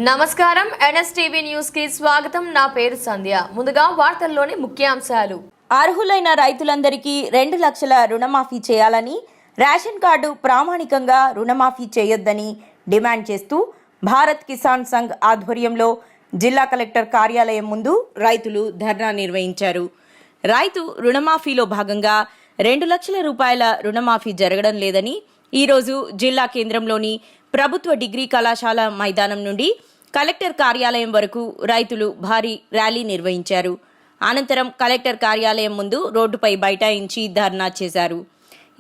నమస్కారం NSTV news కి స్వాగతం। నా పేరు సంధ్య। ముందుగా వార్తల్లోని ముఖ్యాంశాలు। అర్హులైన రైతులందరికీ 2 లక్షల రుణమాఫీ చేయాలని, రేషన్ కార్డు ప్రామాణికంగా రుణమాఫీ చేయొద్దని డిమాండ్ చేస్తూ భారత్ కిసాన్ సంఘ్ ఆధ్వర్యంలో జిల్లా కలెక్టర్ కార్యాలయం ముందు రైతులు ధర్నా నిర్వహించారు। రైతు రుణమాఫీలో భాగంగా 2 లక్షల రూపాయల రుణమాఫీ జరగడం లేదని ఈరోజు జిల్లా కేంద్రంలోని ప్రభుత్వ డిగ్రీ కళాశాల మైదానం నుండి కలెక్టర్ కార్యాలయం వరకు రైతులు భారీ ర్యాలీ నిర్వహించారు। అనంతరం కలెక్టర్ కార్యాలయం ముందు రోడ్డుపై బైఠాయించి ధర్నా చేశారు।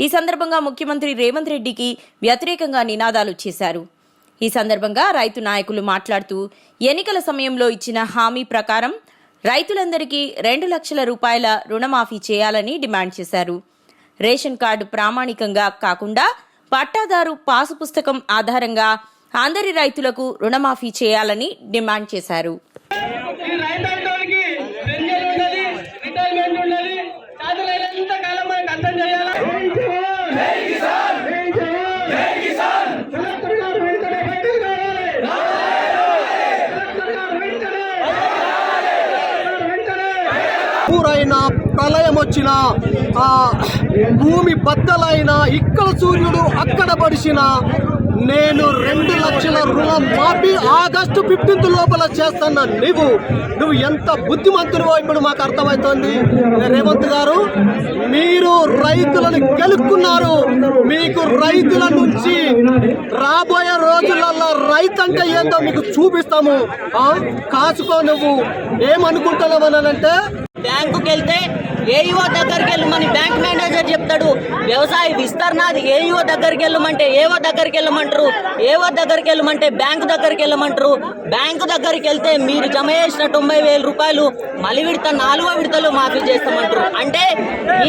ఈ సందర్భంగా ముఖ్యమంత్రి రేవంత్ రెడ్డికి వ్యతిరేకంగా నినాదాలు చేశారు। ఈ సందర్భంగా రైతు నాయకులు మాట్లాడుతూ ఎన్నికల సమయంలో ఇచ్చిన హామీ ప్రకారం రైతులందరికీ 2 లక్షల రూపాయల రుణమాఫీ చేయాలని డిమాండ్ చేశారు। రేషన్ కార్డు ప్రామాణికంగా కాకుండా పట్టాదారు పాసు పుస్తకం ఆధారంగా అందరి రైతులకు రుణమాఫీ చేయాలని డిమాండ్ చేశారు। పూరైన ప్రళయం వచ్చిన భూమి బద్దలైన ఇక్కడ సూర్యుడు అక్కడ పడిసిన నేను 2 లక్షల రుణం మాఫీ ఆగస్టు 15 లోపల చేస్తున్నా। నువ్వు ఎంత బుద్ధిమంతునివో ఇప్పుడు మాకు అర్థమవుతోంది। రేవంత్ గారు, మీరు రైతులను గెలుక్కున్నారు। మీకు రైతుల నుంచి రాబోయే రోజులలో రైతు అంటే ఏందో మీకు చూపిస్తాము। కాసుకో, నువ్వు ఏమనుకుంటున్నావనంటే బ్యాంకుకి వెళ్తే ఏఈఓ దగ్గరికి వెళ్ళమని బ్యాంక్ మేనేజర్ చెప్తాడు। వ్యవసాయ విస్తరణది ఏఈఓ దగ్గరికి వెళ్ళమంటే ఏఓ దగ్గరికి వెళ్ళమంటారు, ఏఓ దగ్గరికి వెళ్ళమంటే బ్యాంకు దగ్గరికి వెళ్ళమంటారు। బ్యాంకు దగ్గరికి వెళ్తే మీరు జమ చేసిన 90,000 రూపాయలు మళ్ళీ విడత 4వ విడతలో మాఫీ చేస్తామంటారు। అంటే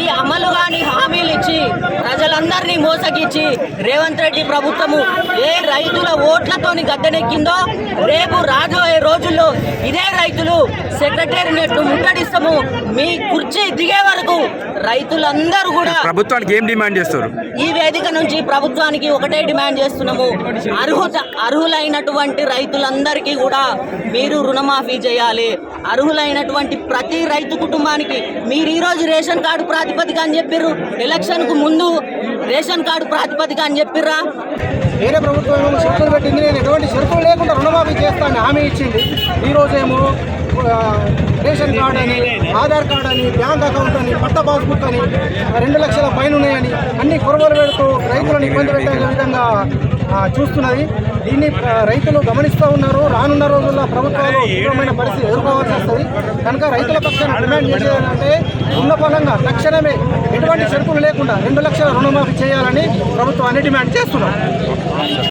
ఈ అమలు కాని హామీలు ఇచ్చి ప్రజలందరినీ మోసగిచ్చి రేవంత్ రెడ్డి ప్రభుత్వము ఏ రైతుల ఓట్లతోని గద్దెనెక్కిందో రేపు రాబోయే రోజుల్లో ఇదే రైతులు సెక్రటేరియట్ ముట్టడిస్తాము। మీ కుర్చీ దిగే వరకు రైతులందరూ కూడా ప్రభుత్వానికి ఏం డిమాండ్ చేస్తారు? ఈ వేదిక నుంచి ప్రభుత్వానికి ఒకటే డిమాండ్ చేస్తున్నాము, అర్హులైనటువంటి రైతులందరికీ కూడా మీరు రుణమాఫీ చేయాలి। అర్హులైనటువంటి ప్రతి రైతు కుటుంబానికి మీరు ఈరోజు రేషన్ కార్డు ప్రాతిపదిక అని చెప్పిర్రు, ఎలక్షన్ కు ముందు రేషన్ కార్డు ప్రాతిపదిక అని చెప్పిర్రా? వేరే ప్రభుత్వం ఏమో షరతులు పెట్టింది, నేను ఎటువంటి షరతులు లేకుండా రుణమాఫీ చేస్తానని హామీ ఇచ్చింది। ఈరోజేమో రేషన్ కార్డు అని, ఆధార్ కార్డు అని, బ్యాంక్ అకౌంట్ అని, పట్ట పాస్బుక్ అని 2 లక్షల పైన ఉన్నాయని అన్ని కొరవలు పెడుతూ రైతులను ఇబ్బంది పెట్టే విధంగా చూస్తున్నది। దీన్ని రైతులు గమనిస్తూ ఉన్నారు। రానున్న రోజుల్లో ప్రభుత్వాలు తీవ్రమైన పరిస్థితి ఎదుర్కోవాల్సి వస్తుంది కనుక రైతుల పక్షాన డిమాండ్ చేసేదంటే ఉన్న పరంగా తక్షణమే ఎటువంటి షరతులు లేకుండా 2 లక్షల రుణమాఫీ చేయాలని ప్రభుత్వాన్ని డిమాండ్ చేస్తున్నారు।